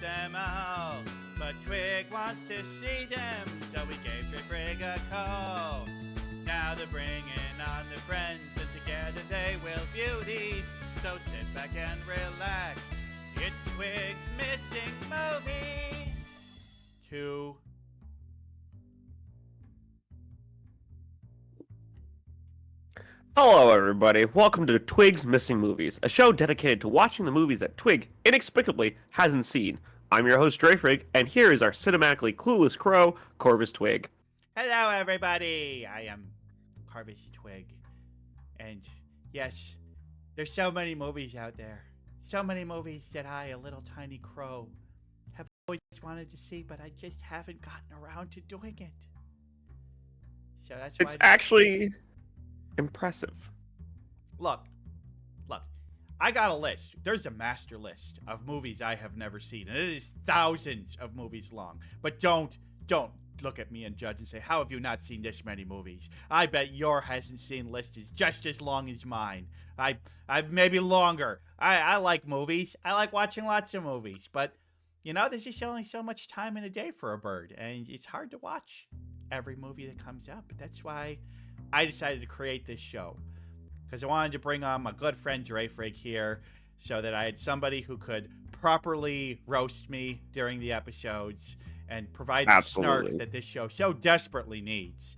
them all. But Twig wants to see them, so we gave Drayfrjg a call. Now they're bringing on their friends, and together they will view these. So sit back and relax. It's Twig's Missing Movies 2. Hello, everybody. Welcome to Twigs Missing Movies, a show dedicated to watching the movies that Twig inexplicably hasn't seen. I'm your host, Drayfrjg, and here is our cinematically clueless crow, Corvus Twig. Hello, everybody. I am Corvus Twig. And yes, there's so many movies out there. So many movies that I, a little tiny crow, have always wanted to see, but I just haven't gotten around to doing it. So that's why... It's actually impressive. Look, I got a list. There's a master list of movies I have never seen, and it is thousands of movies long. But don't look at me and judge and say, how have you not seen this many movies? I bet your hasn't seen list is just as long as mine. I maybe longer. I like movies. I like watching lots of movies, but you know, there's just only so much time in a day for a bird, and it's hard to watch every movie that comes out. But that's why I decided to create this show, because I wanted to bring on my good friend Drayfrjg here so that I had somebody who could properly roast me during the episodes and provide the snark that this show so desperately needs.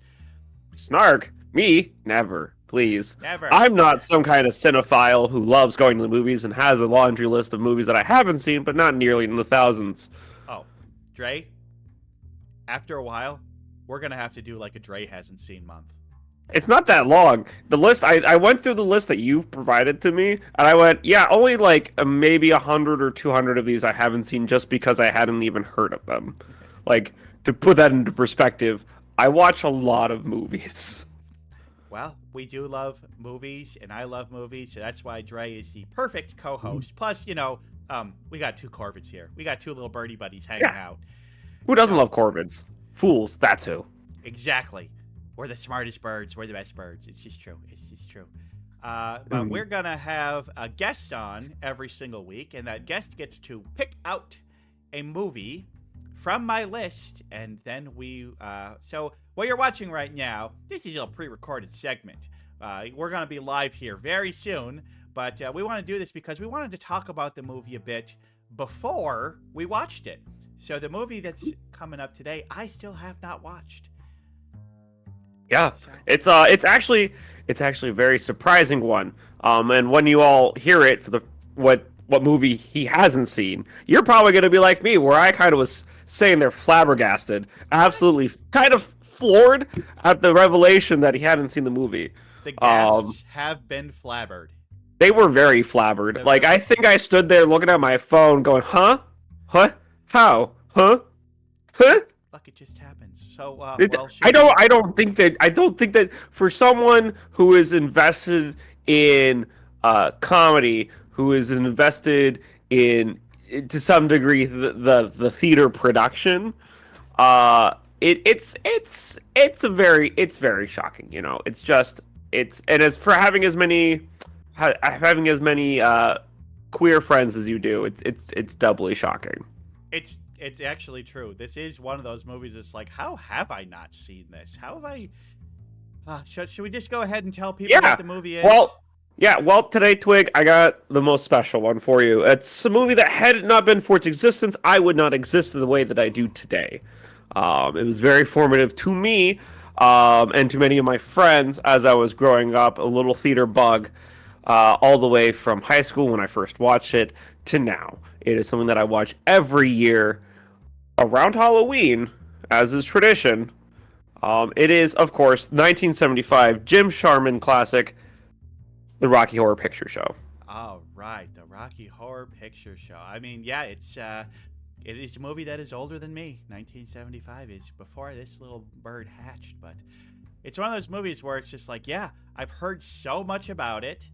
Snark? Me? Never. Please. Never. I'm not some kind of cinephile who loves going to the movies and has a laundry list of movies that I haven't seen, but not nearly in the thousands. Oh, Dre, after a while, we're going to have to do like a Dre hasn't seen month. It's not that long. The list, I went through the list that you've provided to me, and I went, yeah, only like maybe 100 or 200 of these I haven't seen just because I hadn't even heard of them. Like, to put that into perspective, I watch a lot of movies. Well, we do love movies, and I love movies, so that's why Dre is the perfect co-host. Plus, you know, we got two Corvids here. We got two little birdie buddies hanging out. Who doesn't love Corvids? Fools, that's who. Exactly. We're the smartest birds. We're the best birds. It's just true. It's just true. But we're going to have a guest on every single week, and that guest gets to pick out a movie from my list, and then so what you're watching right now, this is a pre-recorded segment. We're going to be live here very soon, but we want to do this because we wanted to talk about the movie a bit before we watched it. So the movie that's coming up today, I still have not watched. Yeah, it's actually a very surprising one. And when you all hear it for the what movie he hasn't seen, you're probably gonna be like me, where I kind of was saying they're flabbergasted, absolutely kind of floored at the revelation that he hadn't seen the movie. The guests have been flabbered. They were very flabbered. Like, I think I stood there looking at my phone, going, "Huh? What? How? Huh? Huh?" Like it just happens. So I don't think that for someone who is invested in comedy, who is invested in to some degree the theater production, it's very shocking. You know, and as for having as many queer friends as you do, it's doubly shocking. It's actually true. This is one of those movies that's like, how have I not seen this? How have I... should we just go ahead and tell people what the movie is? Well, today, Twig, I got the most special one for you. It's a movie that had it not been for its existence, I would not exist in the way that I do today. It was very formative to me, and to many of my friends as I was growing up, a little theater bug, all the way from high school when I first watched it to now. It is something that I watch every year around Halloween, as is tradition. It is, of course, 1975 Jim Sharman classic, The Rocky Horror Picture Show. All right, The Rocky Horror Picture Show. I mean, yeah, it is a movie that is older than me. 1975 is before this little bird hatched, but it's one of those movies where it's just like, yeah, I've heard so much about it.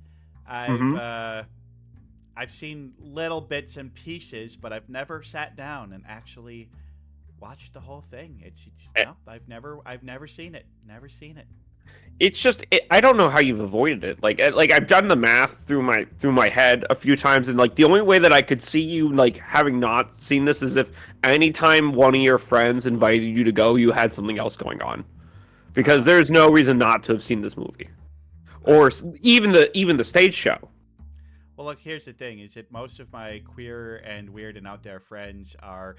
I've seen little bits and pieces, but I've never sat down and actually watched the whole thing. I've never seen it. Never seen it. it's just I don't know how you've avoided it. Like I've done the math through my head a few times, and like the only way that I could see you like having not seen this is if anytime one of your friends invited you to go, you had something else going on, because there's no reason not to have seen this movie, or even the stage show. Well, look, here's the thing: is that most of my queer and weird and out there friends are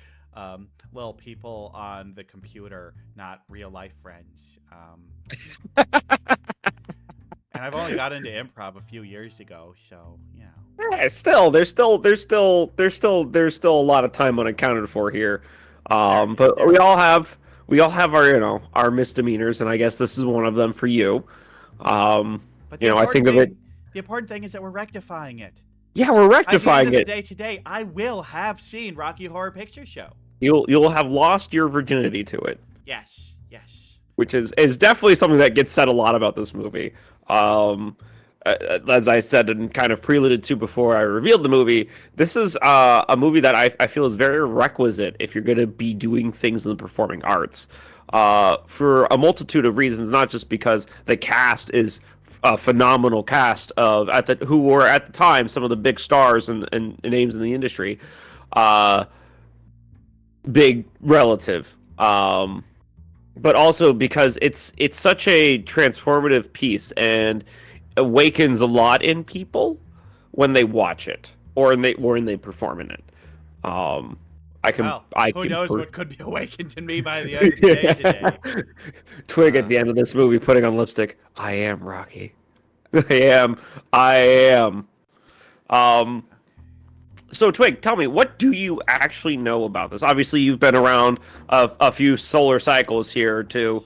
little people on the computer, not real life friends. And I've only got into improv a few years ago, so you know. Yeah, still, there's still a lot of time unaccounted for here. But we all have our our misdemeanors, and I guess this is one of them for you. But I think of it. The important thing is that we're rectifying it. Yeah, we're At the rectifying end of it. the day today, I will have seen Rocky Horror Picture Show. You'll have lost your virginity to it, Yes, yes. which is definitely something that gets said a lot about this movie. As I said and kind of preluded to before I revealed the movie, this is a movie that I feel is very requisite if you're going to be doing things in the performing arts, for a multitude of reasons, not just because the cast is a phenomenal cast who were at the time some of the big stars and names in the industry, big relative, but also because it's such a transformative piece and awakens a lot in people when they watch it or when they perform in it. Who knows what could be awakened in me by the end of the day today. Twig at the end of this movie putting on lipstick. I am Rocky. I am. So Twig, tell me, what do you actually know about this? Obviously, you've been around a few solar cycles here or two,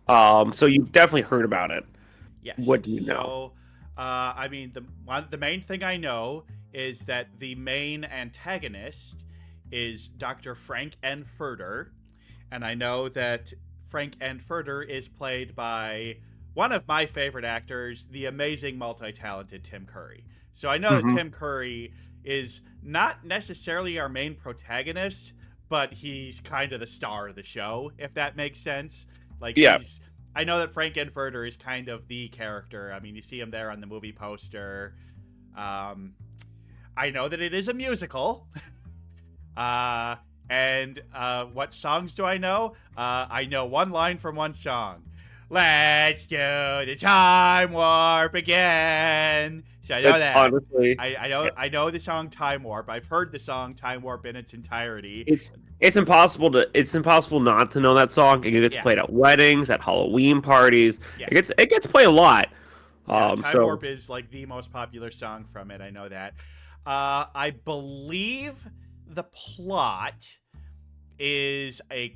so you've definitely heard about it. Yes. What do you know? So, I mean, the main thing I know is that the main antagonist is Dr. Frank Enfurter, and I know that Frank Enfurter is played by one of my favorite actors, the amazing, multi-talented Tim Curry. So I know that Tim Curry is not necessarily our main protagonist, but he's kind of the star of the show, if that makes sense. I know that Frank Enfurter is kind of the character. I mean, you see him there on the movie poster. I know that it is a musical. And what songs do I know? I know one line from one song. Let's do the time warp again. So I know that. Honestly, I know the song Time Warp. I've heard the song Time Warp in its entirety. It's impossible not to know that song. It gets played at weddings, at Halloween parties. Yeah. It gets played a lot. Time Warp is like the most popular song from it. I know that. I believe the plot is I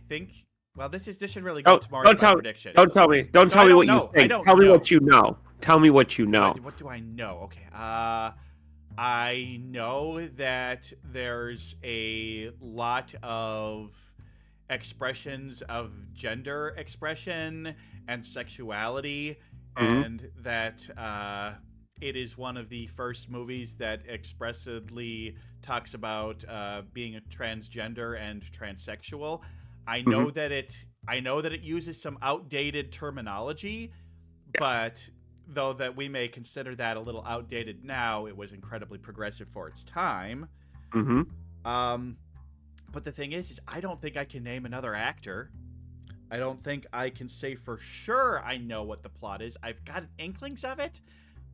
think. Well, this should really go to more of my predictions. Don't tell me. Don't tell me what you think. Tell me what you know. Tell me what you know. What do I know? Okay. I know that there's a lot of expressions of gender expression and sexuality, and that it is one of the first movies that expressively talks about being a transgender and transsexual. I know that it uses some outdated terminology, but though that we may consider that a little outdated now, it was incredibly progressive for its time. But the thing is I don't think I can name another actor. I don't think I can say for sure I know what the plot is. I've got inklings of it,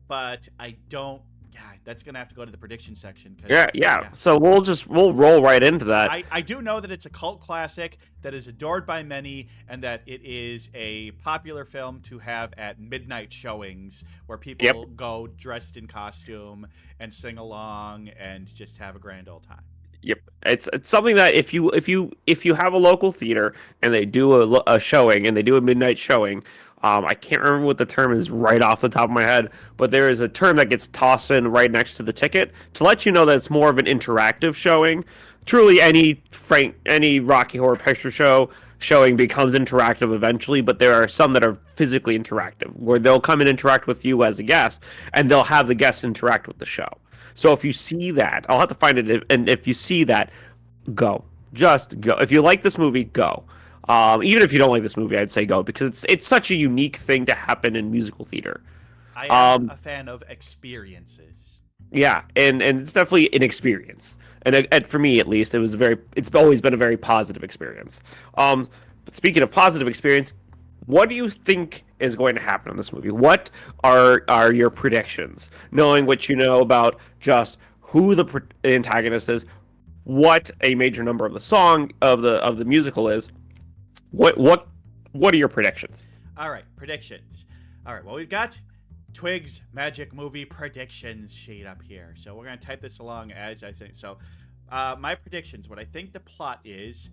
but I don't. Yeah, that's gonna have to go to the prediction section. Yeah. So we'll roll right into that. I do know that it's a cult classic that is adored by many, and that it is a popular film to have at midnight showings where people go dressed in costume and sing along and just have a grand old time. Yep, it's something that if you have a local theater and they do a showing and they do a midnight showing, I can't remember what the term is right off the top of my head, but there is a term that gets tossed in right next to the ticket to let you know that it's more of an interactive showing. Truly, any Rocky Horror Picture Show showing becomes interactive eventually, but there are some that are physically interactive, where they'll come and interact with you as a guest, and they'll have the guests interact with the show. So if you see that, I'll have to find it, and if you see that, go. Just go. If you like this movie, go. Even if you don't like this movie, I'd say go because it's such a unique thing to happen in musical theater. I am Um, a fan of experiences. yeah, and it's definitely an experience, and for me at least, it's always been a very positive experience. But speaking of positive experience, what do you think is going to happen in this movie? What are your predictions? Knowing what you know about just who the antagonist is, what a major number of the song of the musical is, what are your predictions? All right, predictions. All right, well, we've got Twigs Magic Movie predictions sheet up here. So we're going to type this along as I think. So my predictions, what I think the plot is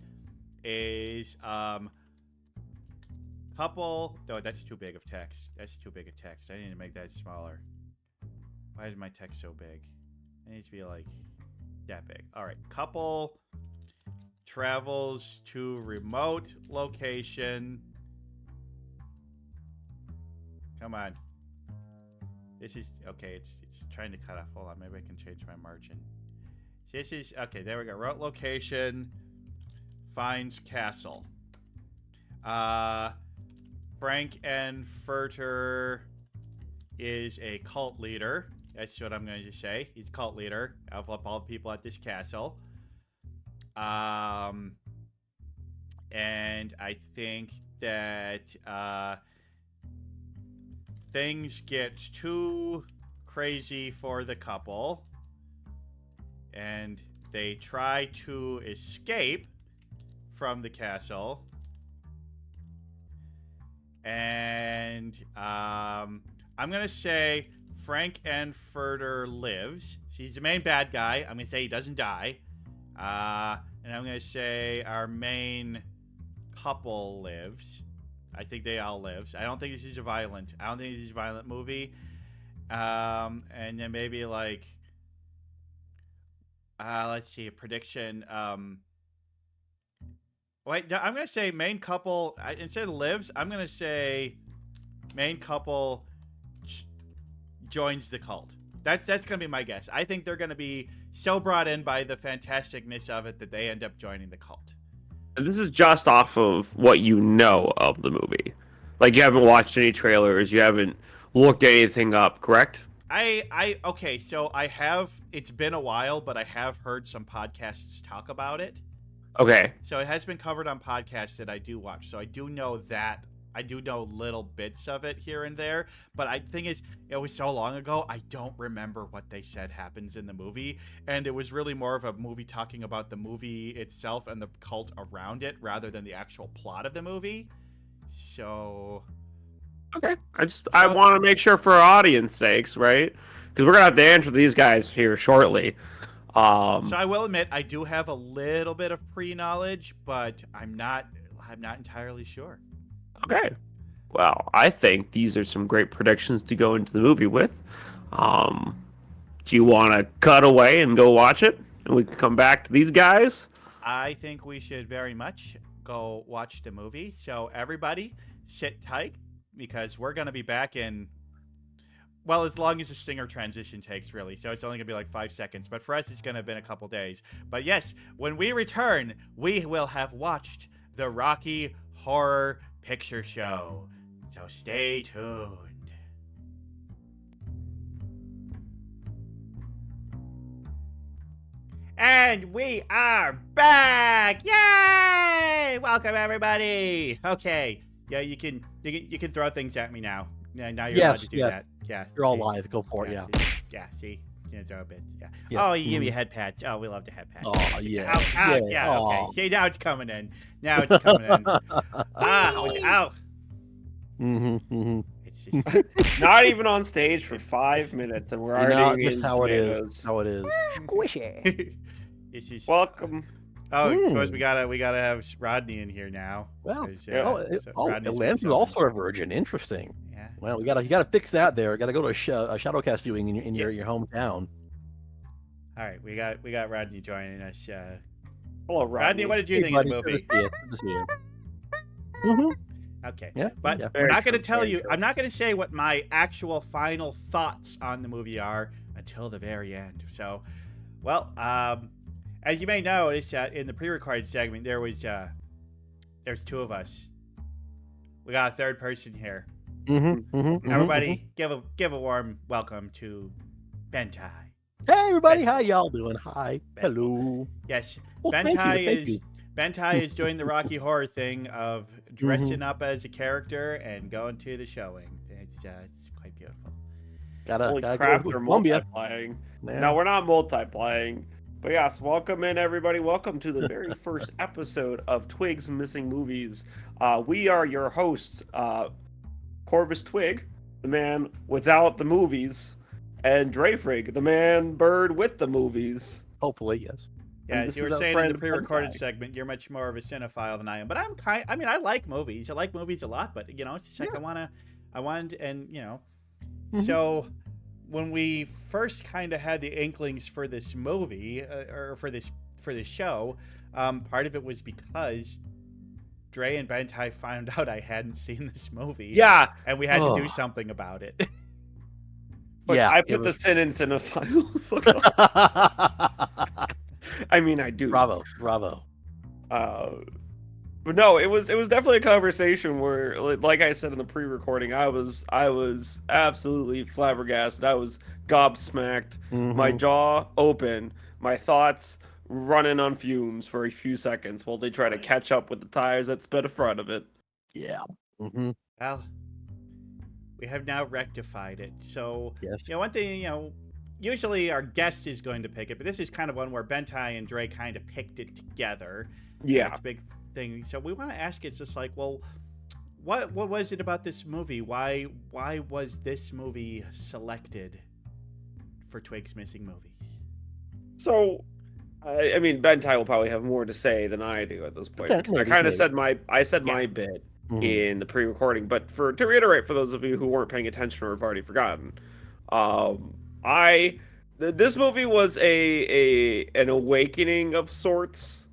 couple. No, that's too big of text. That's too big of text. I need to make that smaller. Why is my text so big? It needs to be like that big. All right, couple travels to remote location. Come on. This is okay. It's trying to cut off. Hold on, maybe I can change my margin. This is okay. There we go. Remote location finds castle. Frank and Furter is a cult leader. That's what I'm going to say. He's a cult leader of all the people at this castle. And I think that things get too crazy for the couple. And they try to escape from the castle. And I'm going to say Frank and Furter lives. So he's the main bad guy. I'm going to say he doesn't die. And I'm going to say our main couple lives. I think they all live. I don't think this is a violent movie. And then maybe like, let's see, a prediction. Wait, no, I'm going to say main couple, instead of lives, I'm going to say main couple joins the cult. That's going to be my guess. I think they're going to be so brought in by the fantasticness of it that they end up joining the cult. And this is just off of what you know of the movie. Like, you haven't watched any trailers, you haven't looked anything up, correct? Okay, so I have, it's been a while, but I have heard some podcasts talk about it. Okay. So it has been covered on podcasts that I do watch. So I do know that. I do know little bits of it here and there. But the thing is, it was so long ago, I don't remember what they said happens in the movie. And it was really more of a movie talking about the movie itself and the cult around it rather than the actual plot of the movie. So... Okay. I want to make sure for our audience sakes, right? Because we're going to have to answer these guys here shortly. So I will admit I do have a little bit of pre-knowledge, but I'm not entirely sure. Okay. Well, I think these are some great predictions to go into the movie with. Do you want to cut away and go watch it? And we can come back to these guys? I think we should very much go watch the movie. So everybody sit tight because we're going to be back in... Well, as long as the singer transition takes, really. So it's only going to be like 5 seconds. But for us, it's going to have been a couple days. But yes, when we return, we will have watched the Rocky Horror Picture Show. So stay tuned. And we are back! Yay! Welcome, everybody! Okay. Yeah, you can throw things at me now. Now you're allowed to do that. Yeah, you're all live. Go for it. Yeah. See, you know, throw a bit. Yeah. Yeah. Oh, you give me head pats. Oh, we love the head pats. Oh, yeah. Ow, yeah. Okay. See, now it's coming in. Now it's coming in. Ow. It's just Not even on stage for 5 minutes, and we're already just in how tomatoes. it is. How it is. Squishy. this is. Welcome. Oh, I suppose we gotta have Rodney in here now. Well, 'cause, it Rodney's lands been with all summoned. sort of virgin. Interesting. Yeah. Well, you gotta fix that there. Gotta go to a Shadowcast viewing in your hometown. All right, we got Rodney joining us. Hello, Rodney, what did you Hey, think buddy, of the movie? Good to see you. Mhm. Okay. Yeah. But yeah. we're not going to true, tell very you. true. I'm not going to say what my actual final thoughts on the movie are until the very end. So, well, as you may notice, in the pre-recorded segment, there was there's two of us. We got a third person here. Mm-hmm. Give a warm welcome to Bentai. Hey everybody, Best how y'all doing? Hi, Best hello. Yes, Well, thank you. Bentai is doing the Rocky Horror thing of dressing up as a character and going to the showing. It's quite beautiful. Holy Gotta crap, go they're with Columbia. multiplying. Yeah. No, we're not multiplying. But yes, welcome in everybody. Welcome to the very first episode of Twigs Missing Movies. We are your hosts, Corvus Twig, the man without the movies, and Drayfrjg, the man bird with the movies. Hopefully, yes. Yeah, And as this you were is our saying in friend the pre-recorded Bentai. segment, you're much more of a cinephile than I am. But I mean, I like movies. I like movies a lot. But it's just like I wanted, and So when we first kind of had the inklings for this movie or for this show, part of it was because Dre and Bentai found out I hadn't seen this movie. Yeah, and we had to do something about it. but Yeah, I put the sin in cinephile. Fuck off. I mean, I do. Bravo. But no, it was definitely a conversation where, like I said in the pre-recording, I was absolutely flabbergasted. I was gobsmacked, my jaw open, my thoughts running on fumes for a few seconds while they try to catch up with the tires that sped in front of it. Yeah. Well, we have now rectified it. So, Yes. one thing, usually our guest is going to pick it, but this is kind of one where Bentai and Dre kind of picked it together. Yeah. It's a big thing. So we want to ask, it's just like, well, what was it about this movie? Why was this movie selected for Twigs Missing Movies? So, I mean, Bentai will probably have more to say than I do at this point. Because I kind of said my bit in the pre-recording, but to reiterate for those of you who weren't paying attention or have already forgotten, this movie was an awakening of sorts.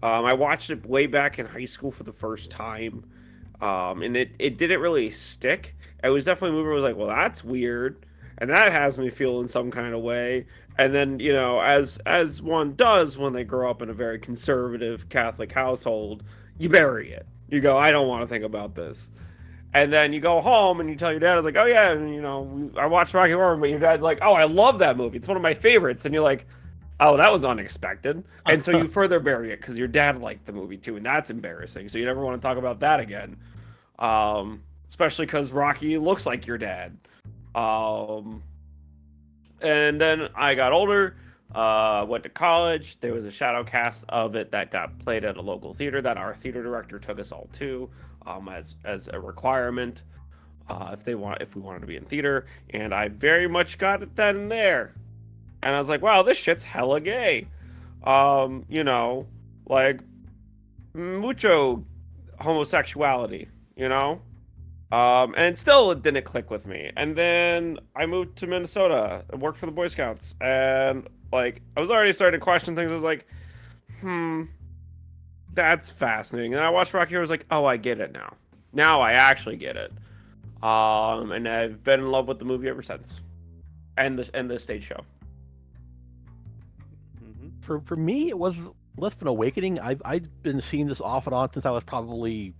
I watched it way back in high school for the first time, and it didn't really stick. It was definitely a movie where I was like, well, that's weird, and that has me feel in some kind of way. And then, as one does when they grow up in a very conservative Catholic household, you bury it. You go, I don't want to think about this. And then you go home and you tell your dad, I was like, oh yeah, I watched Rocky Horror, but your dad's like, oh, I love that movie. It's one of my favorites. And you're like, oh, that was unexpected. And so you further bury it because your dad liked the movie too, and that's embarrassing. So you never want to talk about that again. Especially because Rocky looks like your dad. And then I got older, went to college. There was a shadow cast of it that got played at a local theater that our theater director took us all to, as a requirement, if we wanted to be in theater. And I very much got it then and there. And I was like, wow, this shit's hella gay. Like mucho homosexuality, and still it didn't click with me. And then I moved to Minnesota and worked for the Boy Scouts, and like I was already starting to question things. I was like, that's fascinating. And I watched Rocky Horror. I was like, oh, I get it now. Now I actually get it. And I've been in love with the movie ever since, and the stage show. For me, it was less of an awakening. I've been seeing this off and on since I was probably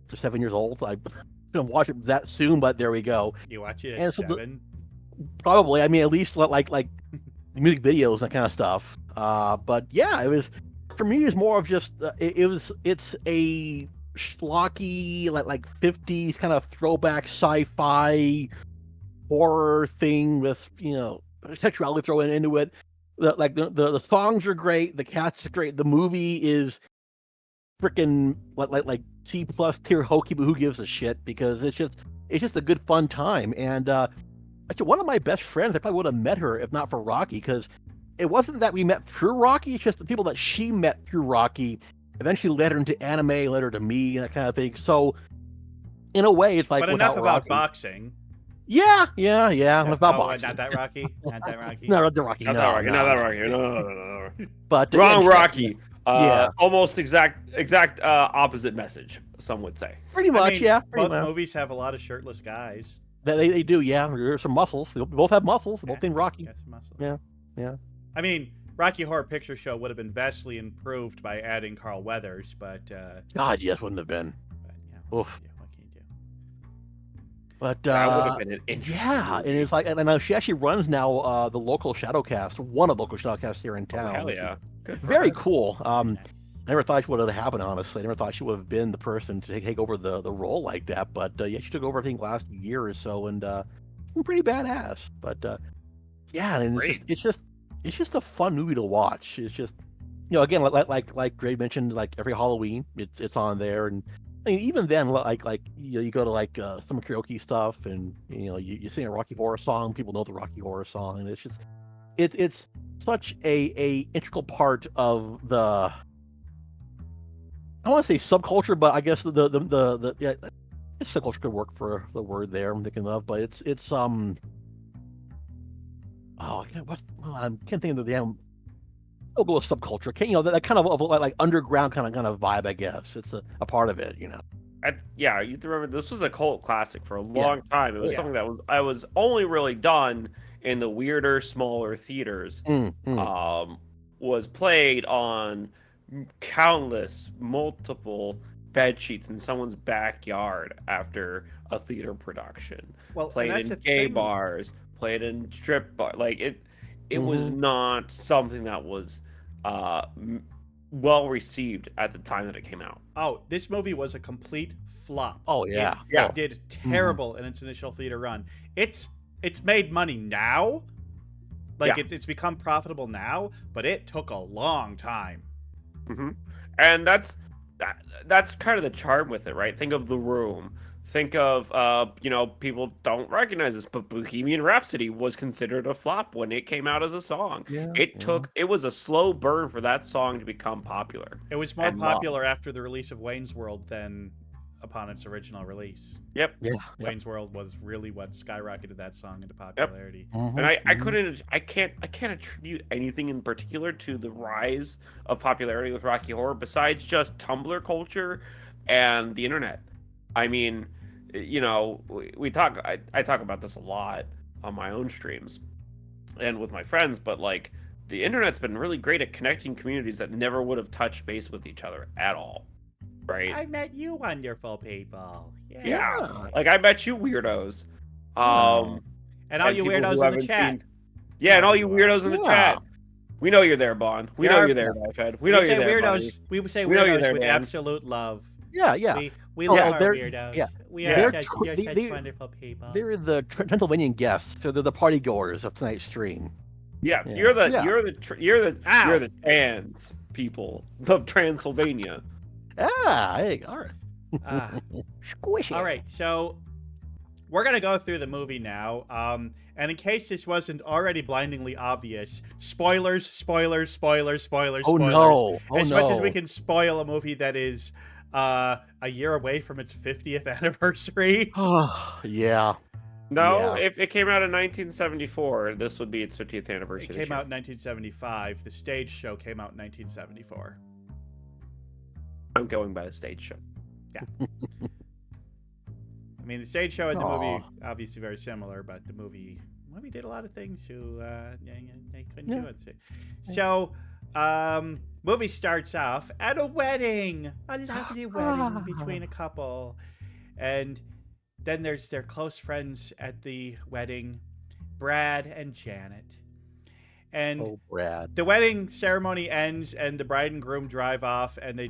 just 7 years old. I didn't watch it that soon, but there we go. You watch it at 7? Probably. I mean, at least like music videos and that kind of stuff. But yeah, it was, for me, it's more of just it's a schlocky like 50s kind of throwback sci-fi horror thing with sexuality thrown into it. The songs are great, the cast is great, the movie is freaking like C+ tier hokey, but who gives a shit, because it's just a good fun time. And actually, one of my best friends, I probably would have met her if not for Rocky, because it wasn't that we met through Rocky, it's just the people that she met through Rocky eventually led her into anime, led her to me, and that kind of thing. So in a way, it's like, but enough about boxing. Yeah. About boxing. Not that Rocky. Not that Rocky. No, not the Rocky. Not that Rocky. No. But wrong Rocky. Yeah. Almost exact opposite message. Some would say. Pretty much, yeah. Both movies have a lot of shirtless guys. They do, yeah. There's some muscles. They both have muscles. They both think Rocky. Got some muscles. Yeah. I mean, Rocky Horror Picture Show would have been vastly improved by adding Carl Weathers, but God, yes, wouldn't have been. Oof. What can you do? But That would have been an interesting yeah, movie. and it's like, and she actually runs now the local Shadowcast, one of the local Shadowcasts here in town. Hell yeah. Good for Very her. cool. Nice. I never thought she would have happened, honestly. I never thought she would have been the person to take over the role like that. But yeah, she took over, I think, last year or so, and pretty badass. But yeah, and it's just a fun movie to watch. It's just, again, like Dre mentioned, like every Halloween, it's on there, and I mean, even then, you go to like some karaoke stuff, and you sing a Rocky Horror song, people know the Rocky Horror song, and it's just it's such a integral part of the, I want to say subculture, but I guess the yeah, subculture could work for the word there I'm thinking of, but it's I can't think of the damn. I'll go with subculture. That kind of like underground kind of vibe, I guess. It's a part of it, Yeah, you have to remember this was a cult classic for a long time. It was something that was only really done in the weirder, smaller theaters. Was played on countless, multiple bed sheets in someone's backyard after a theater production. Well, played and that's in a gay thing. bars, played in strip bar. Like it was not something that was well received at the time that it came out. Oh, this movie was a complete flop. Oh yeah, It did terrible in its initial theater run. It's made money now, like it's become profitable now, but it took a long time. And that's kind of the charm with it, right? Think of The Room. Think of people don't recognize this, but Bohemian Rhapsody was considered a flop when it came out as a song. It was a slow burn for that song to become popular. It was more popular after the release of Wayne's World than upon its original release. Wayne's World was really what skyrocketed that song into popularity. And I can't attribute anything in particular to the rise of popularity with Rocky Horror besides just Tumblr culture and the internet. I mean, I talk about this a lot on my own streams and with my friends, but like the internet's been really great at connecting communities that never would have touched base with each other at all. Right? I met you wonderful people. Yeah. Like I met you weirdos. And all you weirdos in the chat. And all you weirdos in the chat. We know you're there, Bond. We know you're there, Fed. We know you're there, buddy. We say weirdos with absolute love. We love our weirdos. Yeah. We are such wonderful people. They're the Transylvanian guests, so they're the party goers of tonight's stream. Yeah, you're the trans people of Transylvania. Hey, all right. Squishy. All right, so we're gonna go through the movie now. And in case this wasn't already blindingly obvious, spoilers. Oh no! As much as we can spoil a movie that is a year away from its 50th anniversary. Yeah. No, if it came out in 1974, this would be its 50th anniversary. It came out in 1975. The stage show came out in 1974. I'm going by the stage show. Yeah. I mean, the stage show and the movie obviously very similar, but the movie did a lot of things they couldn't do it. So, movie starts off at a wedding, a lovely wedding between a couple, and then there's their close friends at the wedding, Brad and Janet. And Brad. The wedding ceremony ends, and the bride and groom drive off, and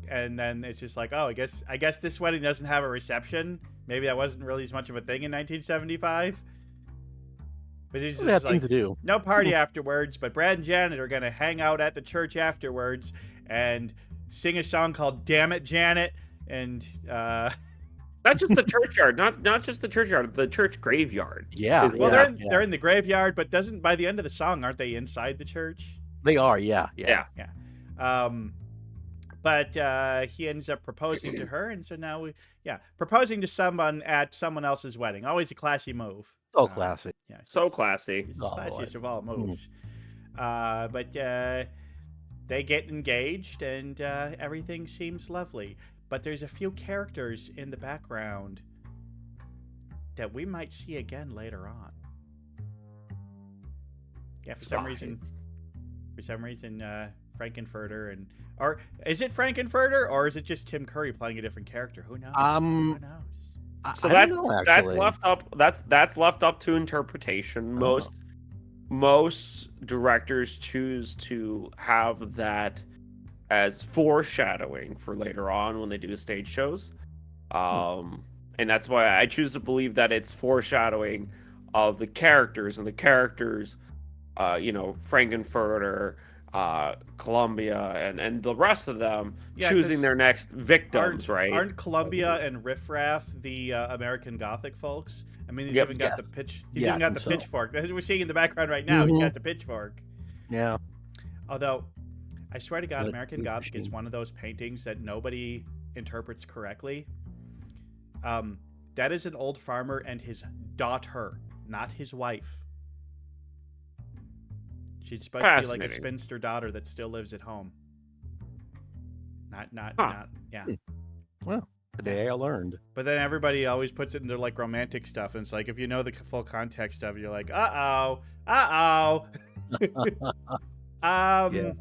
and then it's just like, oh, I guess this wedding doesn't have a reception. Maybe that wasn't really as much of a thing in 1975. But it's just like, to do. No party afterwards, but Brad and Janet are gonna hang out at the church afterwards and sing a song called "Damn It, Janet," and not just the churchyard, not just the churchyard, the church graveyard. Yeah. Well, they're in the graveyard, but by the end of the song, aren't they inside the church? They are. Yeah. But he ends up proposing to her, and so now proposing to someone at someone else's wedding. Always a classy move. So classy. Yeah, so classy. It's the classiest of all moves. But they get engaged, and everything seems lovely. But there's a few characters in the background that we might see again later on. Yeah, for some reason. For some reason, Frankenfurter or is it Frankenfurter or is it just Tim Curry playing a different character? Who knows? Who knows? So I don't know, that's actually. left up. That's left up to interpretation. Most directors choose to have that as foreshadowing for later on when they do stage shows. And that's why I choose to believe that it's foreshadowing of the characters and the characters, Frankenfurter, Columbia, and the rest of them choosing their next victims, right? Aren't Columbia and Riffraff the American Gothic folks? I mean, he's even got the pitch. He's even got the pitchfork. As we're seeing in the background right now, he's got the pitchfork. Yeah. Although, I swear to God, American Gothic is one of those paintings that nobody interprets correctly. That is an old farmer and his daughter, not his wife. She's supposed to be like a spinster daughter that still lives at home. Yeah. Well, today I learned. But then everybody always puts it in their like romantic stuff, and it's like if you know the full context of it, you're like, uh oh. Yeah.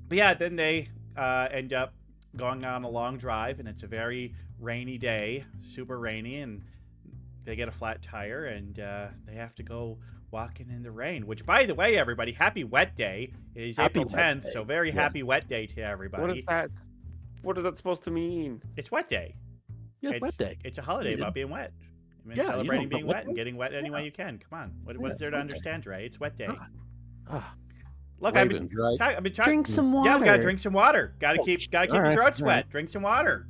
But yeah, then they end up going on a long drive, and it's a very rainy day, super rainy, and they get a flat tire, and they have to go walking in the rain. Which, by the way, everybody, happy wet day. It is April 10th, so very happy wet day to everybody. What is that? What is that supposed to mean? It's wet day. Yeah, it's wet day. It's a holiday about being wet. I mean, celebrating being wet and getting wet any way you can. Come on. What is there to understand, Dre? It's wet day. Look, I've been trying. Drink some water. Yeah, we gotta drink some water. Gotta keep your throat wet. Drink some water.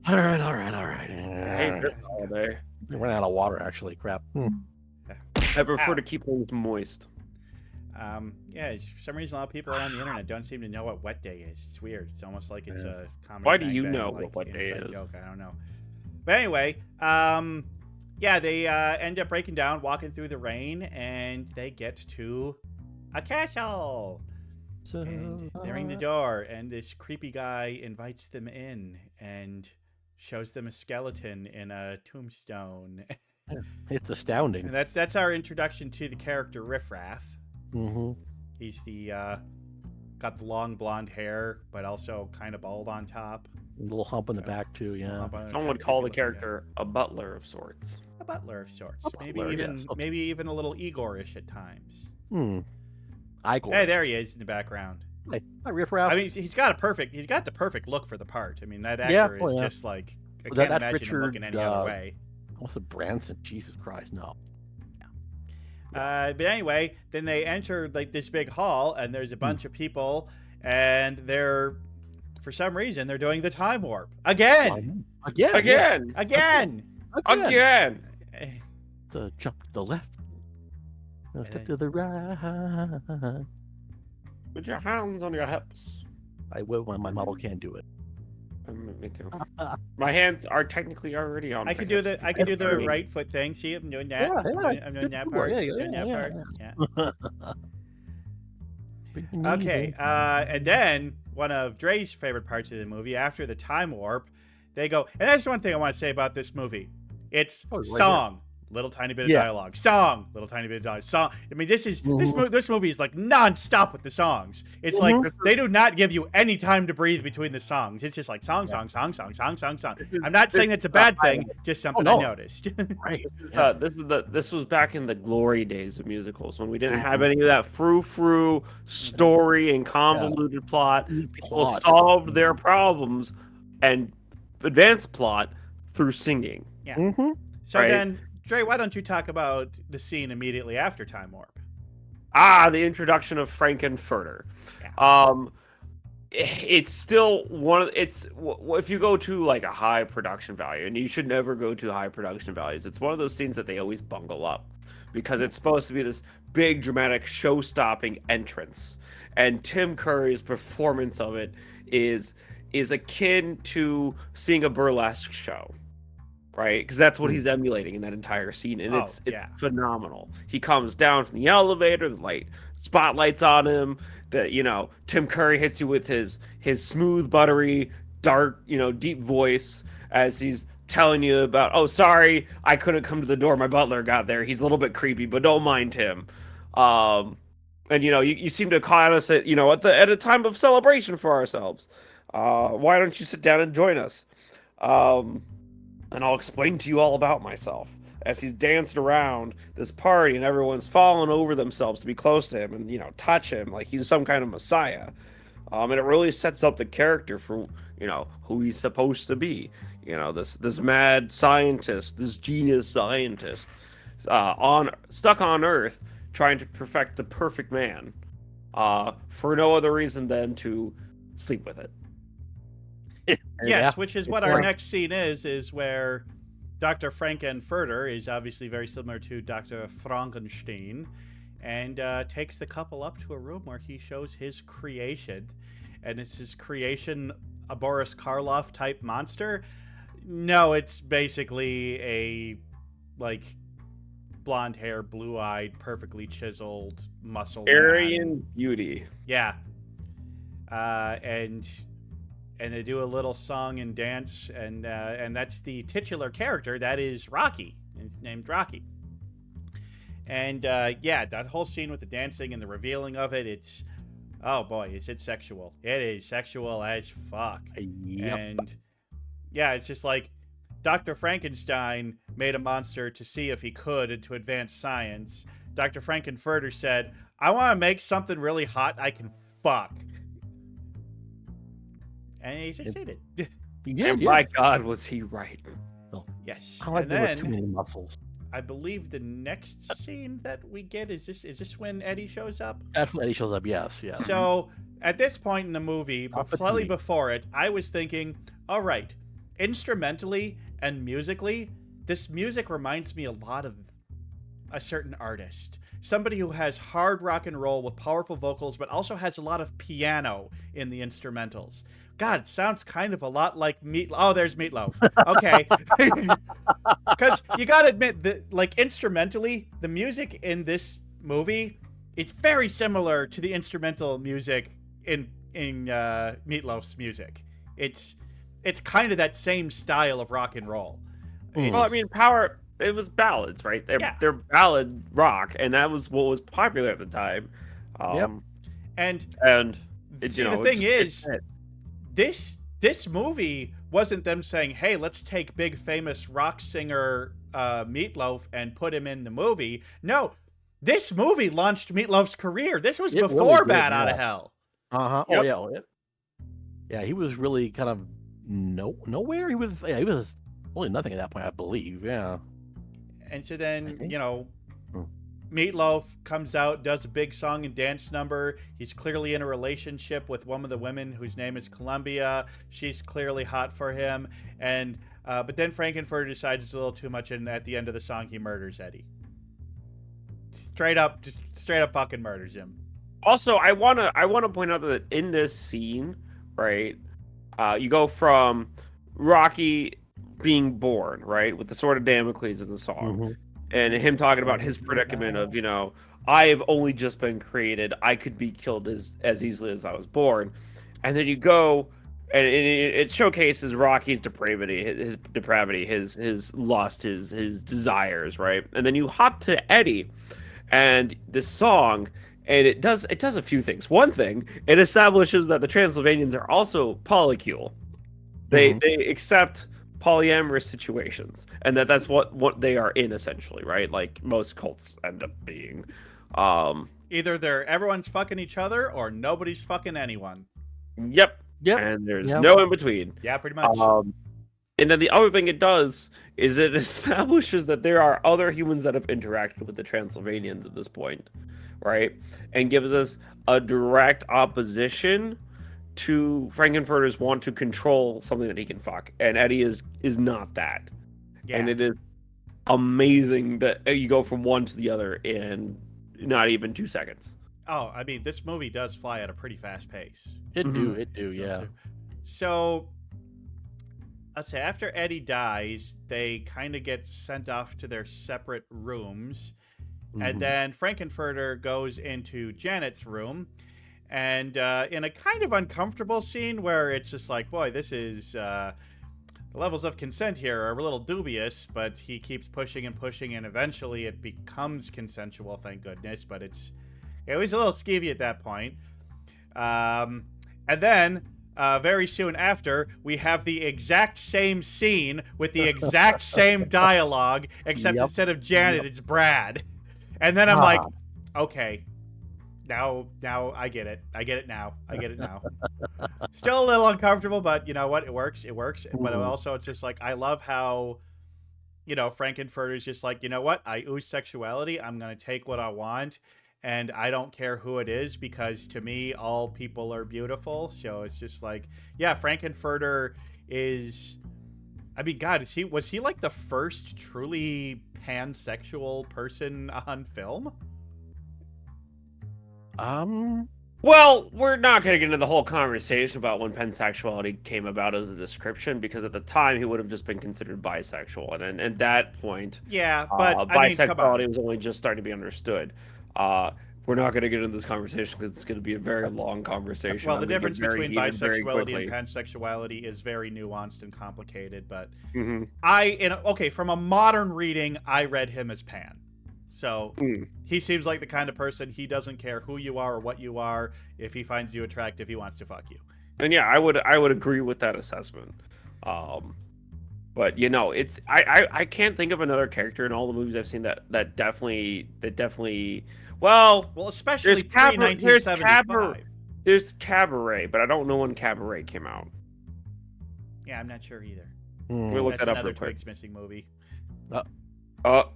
All right. I hate this holiday. We ran out of water, actually. Crap. I prefer to keep things moist. Yeah, for some reason, a lot of people around the internet don't seem to know what wet day is. It's weird. It's almost like it's a common. Why do you know what wet day is? Joke. I don't know. But anyway, yeah, they end up breaking down, walking through the rain, and they get to a castle. And they ring the door, and this creepy guy invites them in and shows them a skeleton in a tombstone. It's astounding. And that's our introduction to the character Riffraff. Mm-hmm. He's the got the long blonde hair, but also kind of bald on top. A little hump in the back too. Yeah. Someone would call the character a butler of sorts. A butler of sorts. Maybe even a little Igor-ish at times. Igor. Hey, there he is in the background. Hi, Riffraff. I mean, he's got the perfect look for the part. I mean, that actor is just like I can't imagine him looking any other way. What's the Branson? Jesus Christ, no. But anyway, then they enter like this big hall, and there's a bunch of people, and they're, for some reason, they're doing the time warp again. Again. To jump to the left. Step to the right. With your hands on your hips. I will when my model can't do it. Me too. My hands are technically already on. I could do the right foot thing. See, I'm doing that. I'm doing that part. Yeah. Okay. And then one of Dre's favorite parts of the movie, after the time warp, they go. And that's one thing I want to say about this movie. It's song. Little tiny bit of dialogue. Song. Little tiny bit of dialogue. Song. I mean, this movie is like non-stop with the songs. It's like they do not give you any time to breathe between the songs. It's just like song. I'm not saying that's a bad thing. Just something I noticed. Right. This was back in the glory days of musicals when we didn't have any of that frou-frou story and convoluted plot. People solved their problems and advanced plot through singing. Yeah. So then, Dre, why don't you talk about the scene immediately after Time Warp? The introduction of Frankenfurter. Yeah. It's still if you go to like a high production value, and you should never go to high production values, it's one of those scenes that they always bungle up because it's supposed to be this big dramatic show-stopping entrance, and Tim Curry's performance of it is akin to seeing a burlesque show. Right, because that's what he's emulating in that entire scene, and it's phenomenal. He comes down from the elevator, the light spotlights on him. Tim Curry hits you with his smooth, buttery, dark, deep voice as he's telling you about. Oh, sorry, I couldn't come to the door. My butler got there. He's a little bit creepy, but don't mind him. And you seem to caught us at at a time of celebration for ourselves. Why don't you sit down and join us? Um, and I'll explain to you all about myself. As he's dancing around this party and everyone's falling over themselves to be close to him and touch him like he's some kind of messiah. And it really sets up the character for who he's supposed to be. This mad scientist, this genius scientist, stuck on Earth trying to perfect the perfect man, for no other reason than to sleep with it. Yes, Yeah. which is what our next scene is where Dr. Frankenfurter is obviously very similar to Dr. Frankenstein, and takes the couple up to a room where he shows his creation. And it's his creation, a Boris Karloff type monster. No, it's basically a, blonde hair, blue-eyed, perfectly chiseled, muscle Aryan beauty. Yeah. And they do a little song and dance, and that's the titular character. That is Rocky. It's named Rocky. And that whole scene with the dancing and the revealing of it, it's, oh boy, is it sexual. It is sexual as fuck. Yep. And yeah, it's just like Dr. Frankenstein made a monster to see if he could and to advance science. Dr. Frankenfurter said, I want to make something really hot I can fuck. And he succeeded. And my God, was he right? Yes. I like And there were then too many muscles. I believe the next scene that we get is this when Eddie shows up? That's when Eddie shows up. Yes. So at this point in the movie, slightly Opportunity. before it, I was thinking, all right, instrumentally and musically, this music reminds me a lot of a certain artist. Somebody who has hard rock and roll with powerful vocals, but also has a lot of piano in the instrumentals. God, it sounds kind of a lot like Oh, there's Meatloaf. Okay. Because you gotta admit that, instrumentally, the music in this movie is very similar to the instrumental music in Meatloaf's music. It's kind of that same style of rock and roll. Well, I mean, Power. It was ballads, right? They're ballad rock, and that was what was popular at the time. And see, the thing is, this movie wasn't them saying, "Hey, let's take big famous rock singer Meatloaf and put him in the movie." No, this movie launched Meatloaf's career. This was before really Bat did, Out of yeah. Hell. Uh-huh. Yep. Oh yeah. Yeah, he was really kind of nowhere. He was really nothing at that point, I believe. Yeah. And so then, think. Meatloaf comes out, does a big song and dance number. He's clearly in a relationship with one of the women whose name is Columbia. She's clearly hot for him. And but then Frankenfurter decides it's a little too much, and at the end of the song, he murders Eddie. Straight up fucking murders him. Also, I wanna point out that in this scene, right, you go from Rocky being born, right, with the sword of Damocles in the song, and him talking about his predicament of, I have only just been created. I could be killed as easily as I was born. And then you go, and it showcases Rocky's depravity, his lust, his desires, right? And then you hop to Eddie, and this song. And it does a few things. One thing, it establishes that the Transylvanians are also polycule. They accept polyamorous situations, and that's what they are in, essentially, right? Like most cults end up being. Either everyone's fucking each other or nobody's fucking anyone. Yep. And there's no in between. Yeah, pretty much. And then the other thing it does is it establishes that there are other humans that have interacted with the Transylvanians at this point, right? And gives us a direct opposition to Frankenfurter's want to control something that he can fuck. And Eddie is not that. Yeah. And it is amazing that you go from one to the other in not even 2 seconds. Oh, I mean, this movie does fly at a pretty fast pace. It do, yeah. So, let's say after Eddie dies, they kind of get sent off to their separate rooms. And then Frankenfurter goes into Janet's room. And in a kind of uncomfortable scene where it's just like, boy, this is... the levels of consent here are a little dubious, but he keeps pushing and pushing, and eventually it becomes consensual, thank goodness. But it's It was a little skeevy at that point. And then, very soon after, we have the exact same scene with the exact same dialogue, except Yep. instead of Janet, it's Brad. And then I'm like, okay, now I get it. I get it now. Still a little uncomfortable, but you know what? It works. But also, it's just like, I love how, you know, Frankenfurter's just like, you know what? I ooze sexuality. I'm going to take what I want. And I don't care who it is, because to me, all people are beautiful. So it's just like, yeah, Frankenfurter is, I mean, God, was he like the first truly pansexual person on film? Well, we're not going to get into the whole conversation about when pansexuality came about as a description, because at the time he would have just been considered bisexual, and at that point, Yeah, but I mean, come on. bisexuality was only just starting to be understood. We're not going to get into this conversation because it's going to be a very long conversation. Well, the difference very between heated very bisexuality and quickly. pansexuality is very nuanced and complicated. But Mhm. okay, from a modern reading, I read him as pan. So he seems like the kind of person, he doesn't care who you are or what you are. If he finds you attractive, he wants to fuck you. And yeah, I would agree with that assessment. But you know, it's I can't think of another character in all the movies I've seen that definitely well, especially there's pre 1975. There's Cabaret, but I don't know when Cabaret came out. Yeah, I'm not sure either. We look That's that up another real quick. Twigs missing movie. Oh,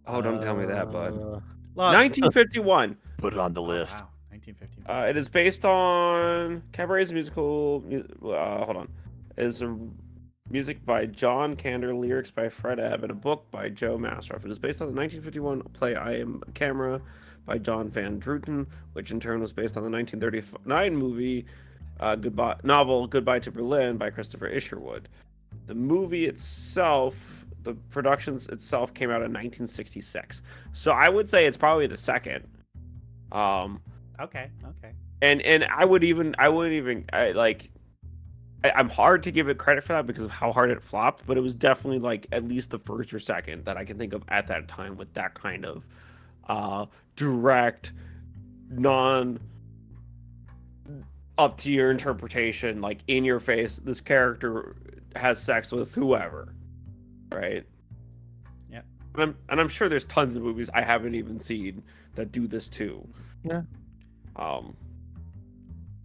don't tell me that, bud. Look, 1951. Put it on the list. Wow, 1951. It is based on Cabaret's musical. Hold on. It is music by John Kander, lyrics by Fred Ebb, and a book by Joe Mastroff. It is based on the 1951 play I Am a Camera by John Van Druten, which in turn was based on the 1939 movie Goodbye to Berlin by Christopher Isherwood. The movie itself, the productions itself, came out in 1966. So I would say it's probably the second. Okay. And I'm hard to give it credit for that because of how hard it flopped, but it was definitely like at least the first or second that I can think of at that time with that kind of direct, non up to your interpretation, like in your face, this character has sex with whoever, right? Yeah. And I'm sure there's tons of movies I haven't even seen that do this too. Yeah.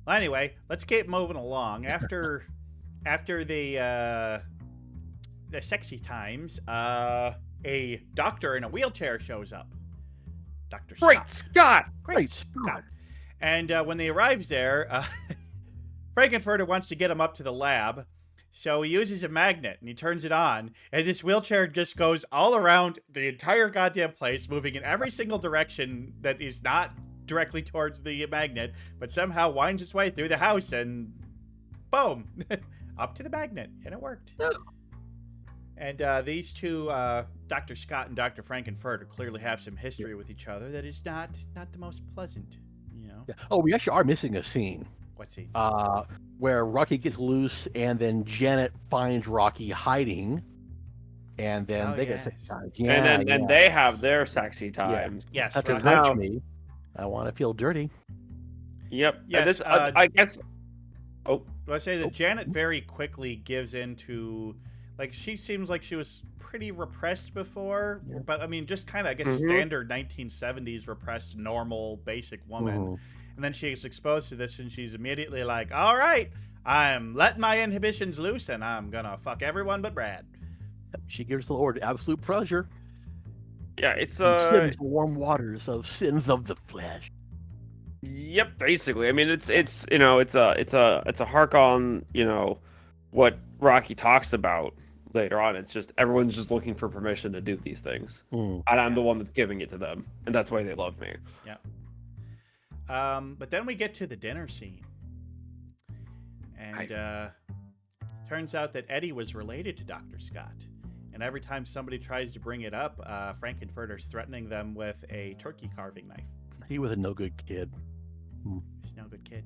Well, anyway, let's keep moving along. After the sexy times, a doctor in a wheelchair shows up. Dr. Scott. Great Scott. And when he arrives there, Frankenfurter wants to get him up to the lab, so he uses a magnet and he turns it on, and this wheelchair just goes all around the entire goddamn place, moving in every single direction that is not directly towards the magnet, but somehow winds its way through the house, and boom, up to the magnet, and it worked. Yeah. And these two, Dr. Scott and Dr. Frankenfurter, clearly have some history with each other that is not the most pleasant, you know. Yeah. Oh, we actually are missing a scene. What scene? Where Rocky gets loose, and then Janet finds Rocky hiding, and then they get sex times. Yeah, and then they have their sexy times. Yes, because Rocky. touch me. I want to feel dirty. Yep. Yes, This, I guess. Oh, I say that Janet very quickly gives into, like, she seems like she was pretty repressed before, but I mean, just kind of, I guess, standard 1970s repressed, normal, basic woman. And then she gets exposed to this, and she's immediately like, all right, I'm letting my inhibitions loose, and I'm gonna fuck everyone but Brad. She gives the Lord absolute pleasure. yeah, it's Sins warm waters of sins of the flesh. Yep, basically. I mean, it's a hark on, what Rocky talks about later on. It's just everyone's just looking for permission to do these things, and I'm the one that's giving it to them, and that's why they love me. Yeah. But then we get to the dinner scene, and turns out that Eddie was related to Dr. Scott. And every time somebody tries to bring it up, Frankenfurter's threatening them with a turkey carving knife. He was a no good kid. He's no good kid.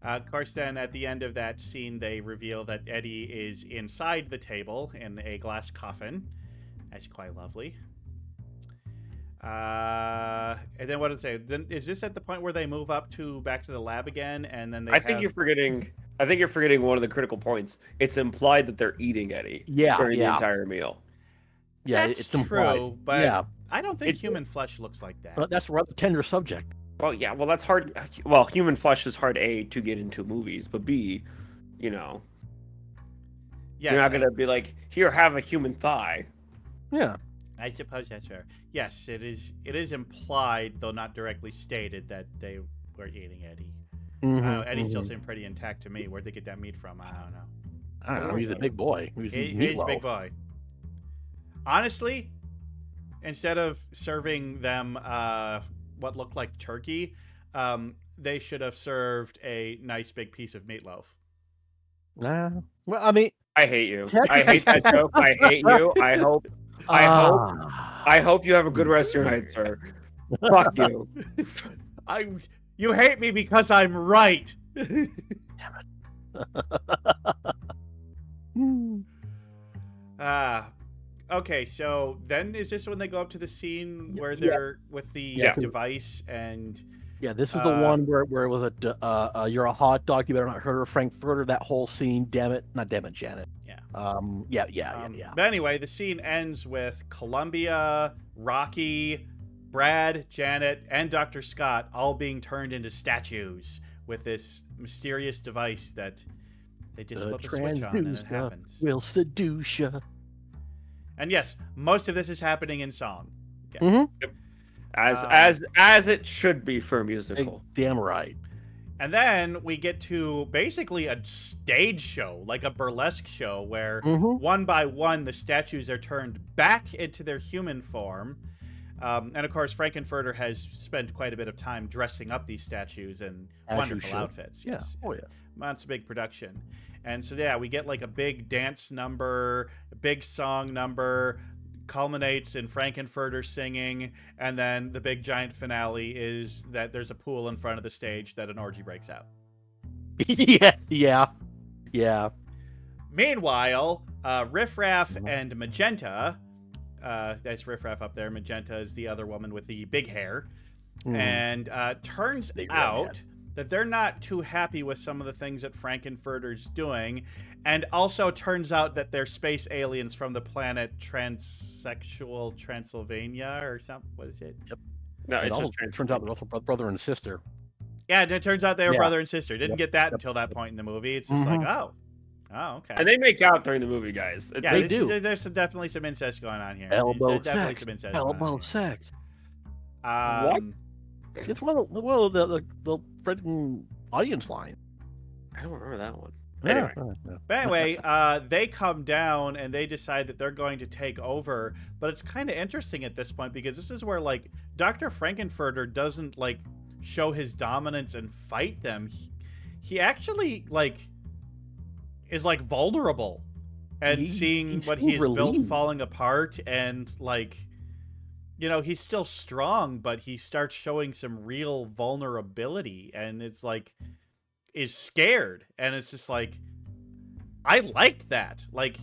Of course, then at the end of that scene, they reveal that Eddie is inside the table in a glass coffin. That's quite lovely. And then what did it say? Then is this at the point where they move up to back to the lab again, and then they I think you're forgetting. I think you're forgetting one of the critical points. It's implied that they're eating Eddie during the entire meal. Yeah, That's it's true, implied. but Yeah, I don't think human flesh looks like that. but that's a rather tender subject. Well, yeah. Well, that's hard. Well, human flesh is hard A to get into movies, but B, you know, Yes, you're not gonna be like, here, have a human thigh. Yeah. I suppose that's fair. Yes, it is. It is implied, though not directly stated, that they were eating Eddie. I don't know, Eddie still seemed pretty intact to me. Where'd they get that meat from? I don't know. I don't know. He's a big boy. He's He's a big boy. Honestly, instead of serving them what looked like turkey, they should have served a nice big piece of meatloaf. Nah. Well, I mean, I hate you. I hate that joke. I hate you. I hope you have a good rest of your night, sir. Fuck you. You hate me because I'm right. Okay, so then is this when they go up to the scene where they're with the device and... Yeah, this is the one where it was you're a hot dog, you better not hurt her, Frankfurter, that whole scene, damn it, Janet. Yeah. But anyway, the scene ends with Columbia, Rocky, Brad, Janet, and Dr. Scott all being turned into statues with this mysterious device that they just flip a switch on and it happens. Will seduce ya. And yes, most of this is happening in song. Yeah. Mm-hmm. Yep. As it should be for a musical. Damn right. And then we get to basically a stage show, like a burlesque show, where one by one the statues are turned back into their human form. And of course, Frankenfurter has spent quite a bit of time dressing up these statues in wonderful outfits. Yeah. Oh, yeah. It's a big production. And so, yeah, we get like a big dance number, a big song number, culminates in Frankenfurter singing, and then the big giant finale is that there's a pool in front of the stage that an orgy breaks out. Yeah. Meanwhile, Riffraff and Magenta, that's Riffraff up there, Magenta is the other woman with the big hair, and turns out that they're not too happy with some of the things that Frankenfurter's doing, and also turns out that they're space aliens from the planet Transsexual Transylvania or something. What is it? Yep. No, it just turns out they're also brother and sister. Yeah, it turns out they were brother and sister. Didn't get that until that point in the movie. It's just like, oh, okay. And they make out during the movie, guys. Yeah, they do. There's definitely some incest going on here. Elbow sex. What? It's one of the freaking audience line. I don't remember that one. Anyway. But anyway, they come down and they decide that they're going to take over. But it's kind of interesting at this point because this is where like Dr. Frankenfurter doesn't like show his dominance and fight them. He actually like is like vulnerable and seeing what he's built falling apart and like, you know, he's still strong, but he starts showing some real vulnerability and it's like is scared. And it's just like, I liked that. Like,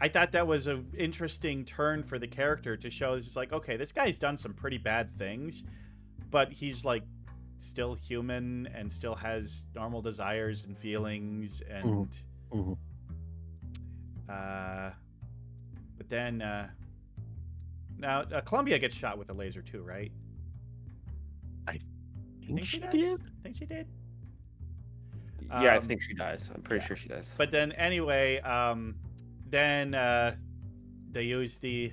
I thought that was an interesting turn for the character to show this is like, okay, this guy's done some pretty bad things, but he's like still human and still has normal desires and feelings and but then now Columbia gets shot with a laser too, right? I think she does. did. I think she did. Yeah, I think she dies. I'm pretty sure she dies. But then anyway, then they use the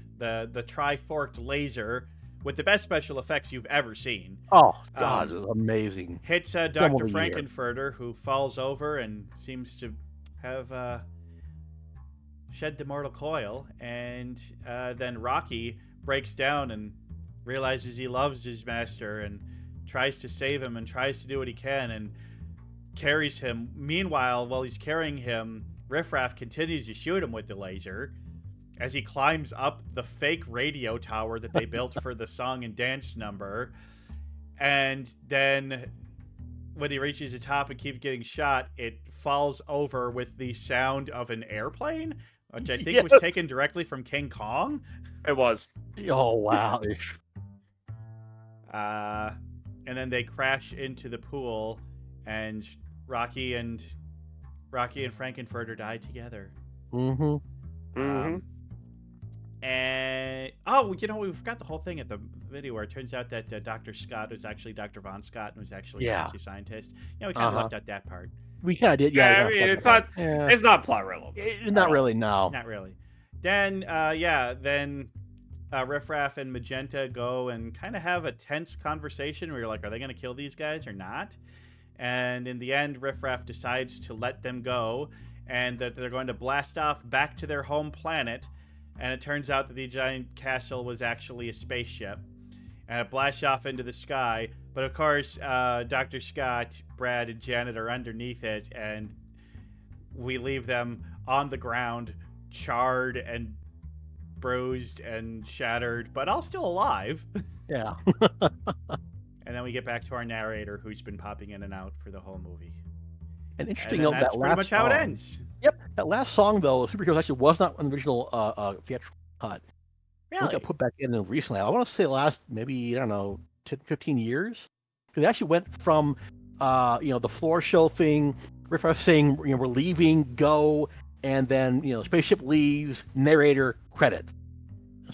tri-forked laser with the best special effects you've ever seen. Oh God, it's amazing. Hits Dr. Frankenfurter, who falls over and seems to have shed the mortal coil, and then Rocky breaks down and realizes he loves his master and tries to save him and tries to do what he can and carries him. Meanwhile, while he's carrying him, Riffraff continues to shoot him with the laser as he climbs up the fake radio tower that they built for the song and dance number. And then when he reaches the top and keeps getting shot, it falls over with the sound of an airplane. which I think Yes. was taken directly from King Kong. It was. Oh wow. And then they crash into the pool, and Rocky and Frankenfurter die together. Mm-hmm. Mhm. And we forgot the whole thing at the video where it turns out that Dr. Scott was actually Dr. Von Scott and was actually a Yeah. Nazi scientist. We kind of left out that part. We kind of did. Yeah, Yeah. I mean, it's not plot relevant. Not really. No. Not really. Then Riff Raff and Magenta go and kind of have a tense conversation where you're like, are they going to kill these guys or not? And in the end, Riff Raff decides to let them go, and that they're going to blast off back to their home planet. And it turns out that the giant castle was actually a spaceship, and it blasts off into the sky. But of course, Dr. Scott, Brad, and Janet are underneath it, and we leave them on the ground, charred and bruised and shattered, but all still alive. Yeah. And then we get back to our narrator, who's been popping in and out for the whole movie. And interesting And then note, that's that pretty last much how it song- ends. Yep, that last song though, Superheroes actually was not an original theatrical cut. It Really? got put back in recently. I want to say the last maybe, I don't know, 10, 15 years. Because it actually went from the floor show thing, Riff Raff saying, we're leaving, go, and then spaceship leaves, narrator, credits.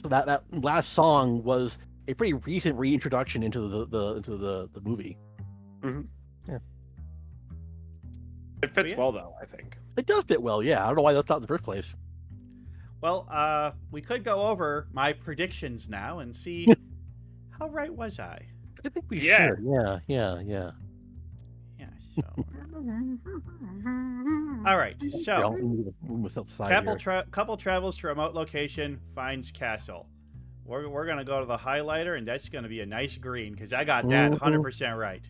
So that last song was a pretty recent reintroduction into the movie. It fits yeah. well, though, I think. It does fit well, yeah. I don't know why that's not in the first place. Well, we could go over my predictions now and see how right was I. I think we Yeah. should. Yeah. Yeah, so. All right, so couple travels to remote location, finds castle. We're going to go to the highlighter, and that's going to be a nice green, because I got that 100% right.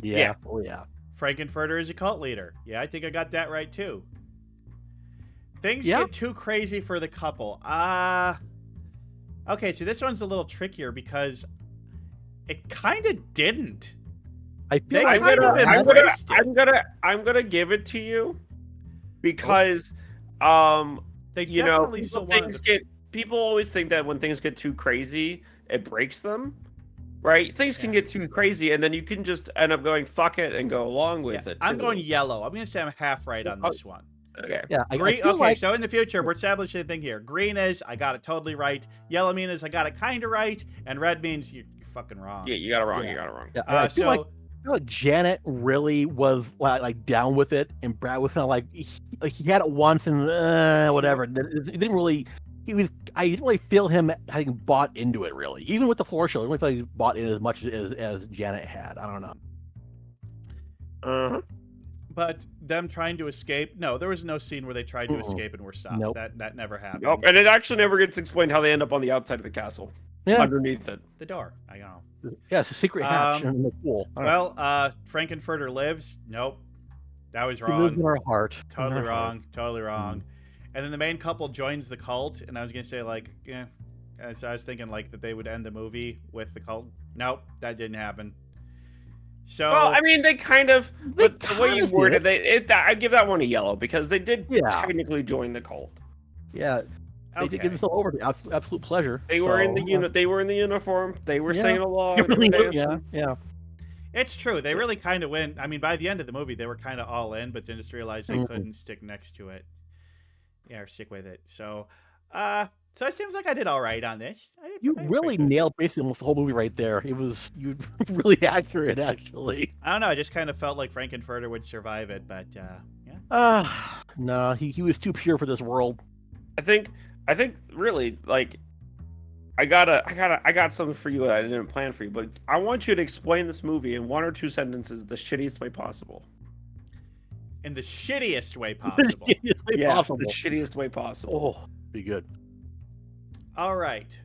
Yeah. Oh, yeah. Frankenfurter is a cult leader. Yeah, I think I got that right, too. Things Yeah. get too crazy for the couple. Okay, so this one's a little trickier, because it kind of didn't. I feel They like kind of embraced it. I'm gonna give it to you because They you know, definitely still wanted to... people always think that when things get too crazy, it breaks them. Right? Things can get too crazy, and then you can just end up going fuck it and go along with it. I'm too. going yellow. I'm going to say I'm half right on this one. Okay. Yeah. Green, feel okay, like, so in the future, we're establishing a thing here. Green is, I got it totally right. Yellow means I got it kind of right. And red means you're fucking wrong. Yeah, you got it wrong. Yeah. You got it wrong. yeah, I feel like Janet really was like down with it, and Brad was kind of like he had it once and whatever. It didn't really. I didn't really feel him having bought into it really. Even with the floor show, I didn't really feel like he bought in as much as Janet had. I don't know. Uh-huh. But them trying to escape, no, there was no scene where they tried to escape and were stopped. Nope. That never happened. Nope. And it actually never gets explained how they end up on the outside of the castle. Yeah. Underneath it. The door, I know. Yeah, it's a secret hatch in the pool. I don't know. Well, Frankenfurter lives. Nope. That was He lives in wrong. our heart. Totally In our heart. wrong. Totally wrong. And then the main couple joins the cult, and I was gonna say so I was thinking like that they would end the movie with the cult. Nope, that didn't happen. So Well, I mean, they kind of, but the way kind you of worded did. I give that one a yellow because they did Yeah. technically join the cult. Yeah, they did give themselves over to absolute pleasure. They were in the unit. They were in the uniform. They were Yeah. singing along. Really, they were yeah, dancing. yeah. it's true. They really kind of went. I mean, by the end of the movie, they were kind of all in, but then just realized they couldn't stick next to it. Yeah, or stick with it. So it seems like I did all right on this. You I did really pretty good. nailed basically almost the whole movie right there. You really accurate actually. I don't know. I just kind of felt like Frankenfurter would survive it, but yeah. No, he was too pure for this world. I think really like I got something for you that I didn't plan for you, but I want you to explain this movie in 1 or 2 sentences the shittiest way possible. In the shittiest way possible. Possible. The shittiest way possible. Oh, be good. All right.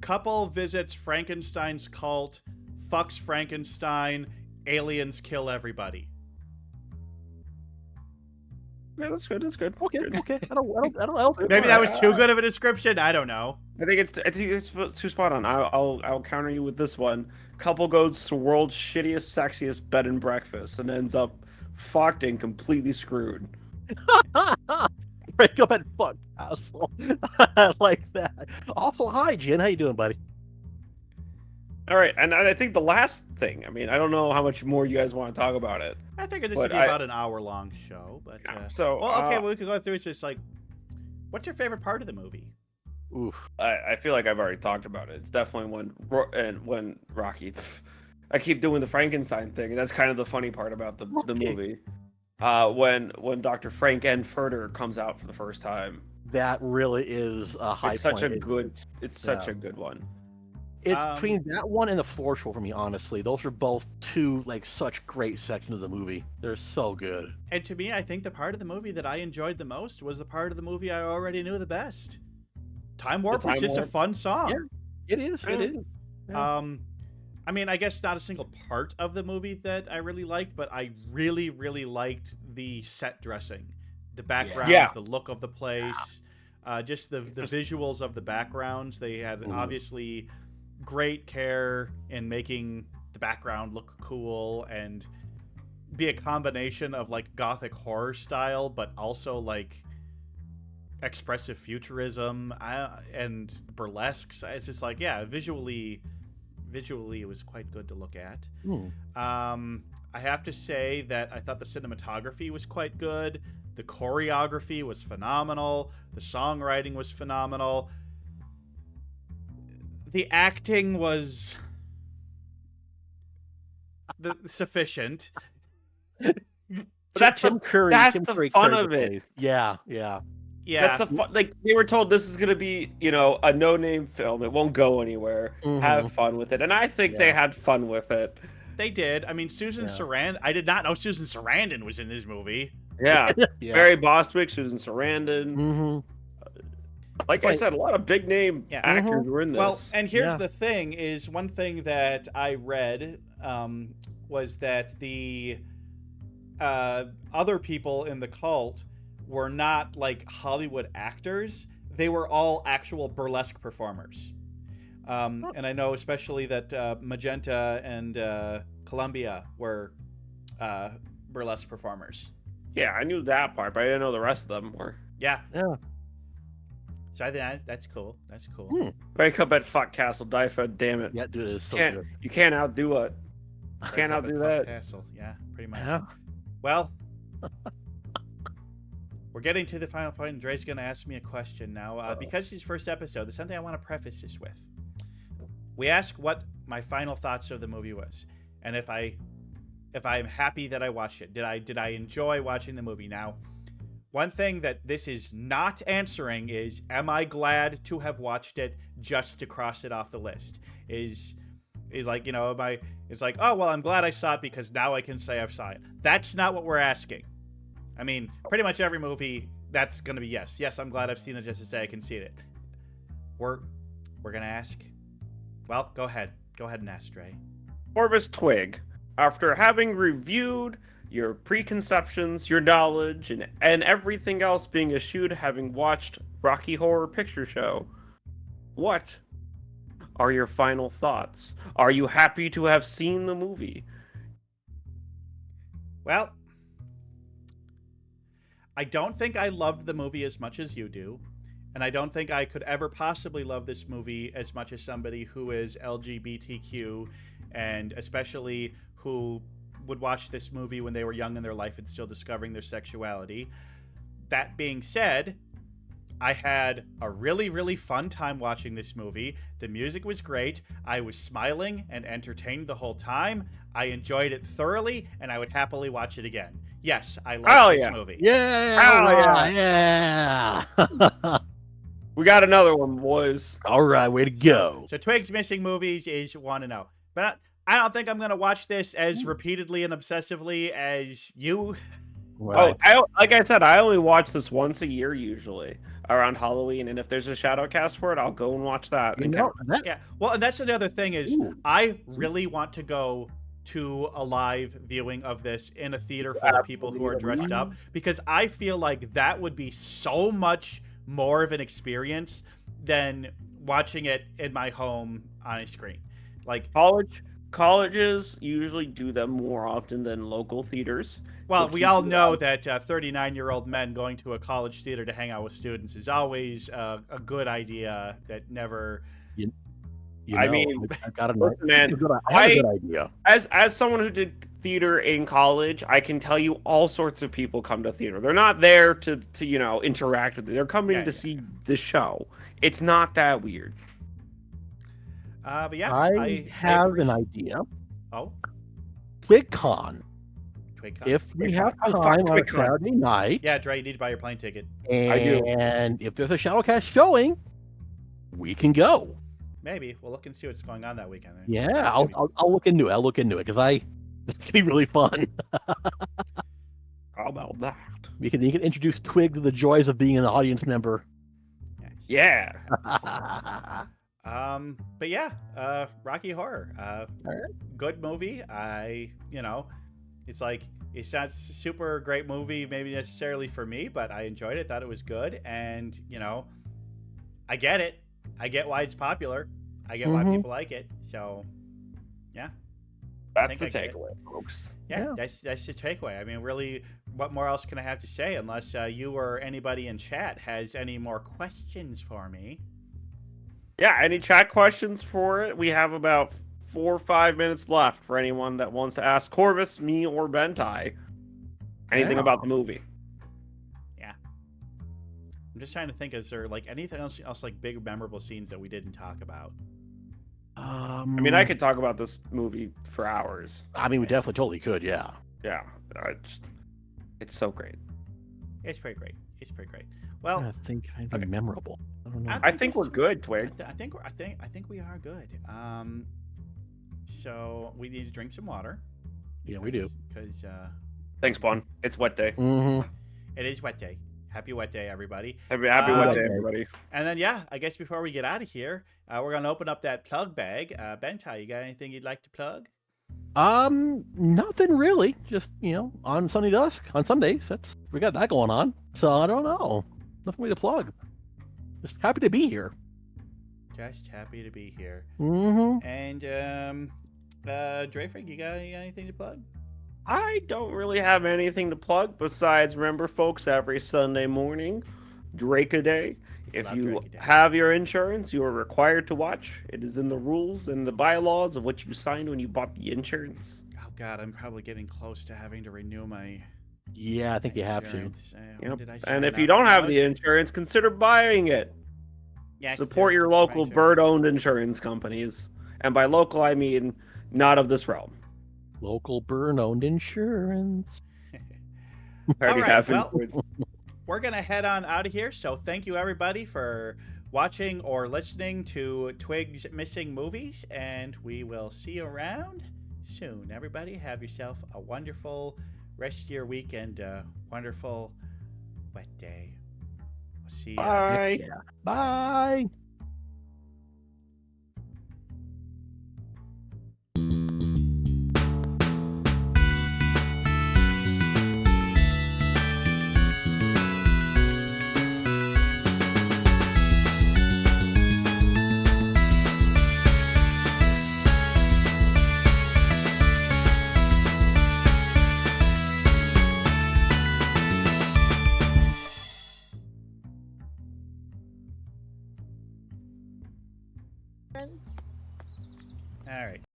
Couple visits Frankenstein's cult, fucks Frankenstein, aliens kill everybody. Yeah, that's good. That's good. Okay, Good. okay. I don't. Maybe that was too good of a description. I don't know. I think it's too spot on. I'll counter you with this one. Couple goes to world's shittiest, sexiest bed and breakfast and ends up fucked and completely screwed. Break up at fuck castle. I like that. Also, hi Jen, how you doing, buddy? All right, and I think the last thing. I mean, I don't know how much more you guys want to talk about it. I figured this But would be about an hour-long show, but So, well, okay, well, we could go through. It's just like, what's your favorite part of the movie? Oof. I feel like I've already talked about it. It's definitely when Rocky. I keep doing the Frankenstein thing, and that's kind of the funny part about the movie. When Dr. Frank N. Furter comes out for the first time. That really is a high It's such point. a good. It's such a good one. It's between that one and the floor show for me, honestly. Those are both two like such great sections of the movie. They're so good. And to me, I think the part of the movie that I enjoyed the most was the part of the movie I already knew the best. Time Warp was just a fun song. Yeah, it is. It is. Yeah. I mean, I guess not a single part of the movie that I really liked, but I really, really liked the set dressing, the background, the look of the place, just the visuals of the backgrounds. They had obviously great care in making the background look cool and be a combination of like gothic horror style, but also like expressive futurism and burlesques. It's just like, yeah, visually it was quite good to look at. I have to say that I thought the cinematography was quite good. The choreography was phenomenal. The songwriting was phenomenal. The acting was sufficient. That's Tim Curry. That's Tim the Curry fun carried of the it. place. Yeah, yeah. Yeah. That's the fun. Like, they were told this is gonna be, a no-name film. It won't go anywhere. Have fun with it, and I think they had fun with it. They did. I mean, Susan Sarandon. I did not know Susan Sarandon was in this movie. Yeah, Yeah. Barry Bostwick, Susan Sarandon. Mm-hmm. Like I said, a lot of big name actors were in this. Well, and here's the thing: is one thing that I read was that the other people in the cult were not like Hollywood actors; they were all actual burlesque performers. And I know especially that Magenta and Columbia were burlesque performers. Yeah, I knew that part, but I didn't know the rest of them were. Yeah. Yeah. So I think that's cool. That's cool. Wake up at fuck Castle, die for damn it. Yeah, dude, it's so Can't, good. you can't outdo it. You can't outdo that. Castle. Yeah, pretty much. Yeah. Well, we're getting to the final point, and Dre's going to ask me a question now. Because it's his first episode, there's something I want to preface this with. We ask what my final thoughts of the movie was, and if I'm happy that I watched it. Did I enjoy watching the movie? Now, one thing that this is not answering is, am I glad to have watched it just to cross it off the list? Is like, it's like, oh, well, I'm glad I saw it because now I can say I've saw it. That's not what we're asking. I mean, pretty much every movie, that's going to be yes. Yes, I'm glad I've seen it just to say I can see it. We're going to ask. Well, go ahead. Go ahead and ask, Dre. Orbis Twig, after having reviewed your preconceptions, your knowledge, and everything else being eschewed, having watched Rocky Horror Picture Show, what are your final thoughts? Are you happy to have seen the movie? Well, I don't think I loved the movie as much as you do. And I don't think I could ever possibly love this movie as much as somebody who is LGBTQ, and especially who would watch this movie when they were young in their life and still discovering their sexuality. That being said, I had a really, really fun time watching this movie. The music was great. I was smiling and entertained the whole time. I enjoyed it thoroughly, and I would happily watch it again. Yes, I love this movie. Yeah. We got another one, boys. All right, way to go. So Twigs Missing Movies is 1-0. But I don't think I'm going to watch this as repeatedly and obsessively as you. Right. Like I said, I only watch this once a year usually around Halloween, and if there's a shadow cast for it, I'll go and watch that. Yeah. Well, and that's another thing is I really want to go to a live viewing of this in a theater full of people who are dressed up, because I feel like that would be so much more of an experience than watching it in my home on a screen. Like college colleges usually do them more often than local theaters. Well, So we keep all it know up. that 39-year-old men going to a college theater to hang out with students is always a good idea that never. You, you I know, mean, I've got a nice. listen, man, I have a good idea. as someone who did theater in college, I can tell you all sorts of people come to theater. They're not there to interact with you. They're coming Yeah, to yeah. see the show. It's not that weird. But yeah, I I have an appreciate. idea. Oh, TwigCon. TwigCon. If we have Oh, fuck time on a TwigCon. Saturday night, Yeah, Dre, you need to buy your plane ticket. I do. and if there's a Shadowcast showing, we can go. Maybe we'll look and see what's going on that weekend. Yeah, It's gonna be- I'll look into it. I'll look into it because it could be really fun. How about that? You can introduce Twig to the joys of being an audience member. Yes. Yeah. But yeah, Rocky Horror. Good movie. It's like it's not a super great movie, maybe necessarily for me, but I enjoyed it. Thought it was good, and I get it. I get why it's popular. I get why people like it. So, yeah. That's the I get it. takeaway, folks. Yeah, that's the takeaway. I mean, really, what more else can I have to say unless you or anybody in chat has any more questions for me? Yeah, any chat questions for it? We have about 4 or 5 minutes left for anyone that wants to ask Corvus, me, or Bentai anything Yeah. about the movie. Yeah. I'm just trying to think, is there like anything else like big memorable scenes that we didn't talk about? I mean, I could talk about this movie for hours. I mean, we definitely totally could. Yeah. Yeah, it's so great. It's pretty great. It's pretty great. I Well, think anything Okay. memorable. I don't know. I think we're good, Twig. I think we are good. So we need to drink some water. Yeah, we do. Because Thanks, Bun. It's wet day. Mm-hmm. it is wet day. Happy wet day, everybody. Happy Uh, wet day, everybody. And then, yeah, I guess before we get out of here, we're going to open up that plug bag. Bentai, you got anything you'd like to plug? Nothing really. Just on Sunny Dusk on Sundays. We got that going on. So I don't know. Nothing really to plug. Just happy to be here. Just happy to be here. Mm-hmm. And, Drayfrjg, you got anything to plug? I don't really have anything to plug besides, remember, folks, every Sunday morning, Drayfrjg Day. If Love you Drayfrjg Day. have your insurance, you are required to watch. It is in the rules and the bylaws of what you signed when you bought the insurance. Oh, God, I'm probably getting close to having to renew my Yeah, I think you have to. insurance. When Yep. did I sign And if you up? don't have I the was- insurance, consider buying it. Yeah, Support your local bird-owned insurance companies. And by local, I mean not of this realm. Local burn-owned insurance. Already right, have well- insurance. We're going to head on out of here. So thank you, everybody, for watching or listening to Twigs Missing Movies. And we will see you around soon. Everybody, have yourself a wonderful rest of your week and a wonderful wet day. We'll see you. Bye. Yeah. Bye. All right.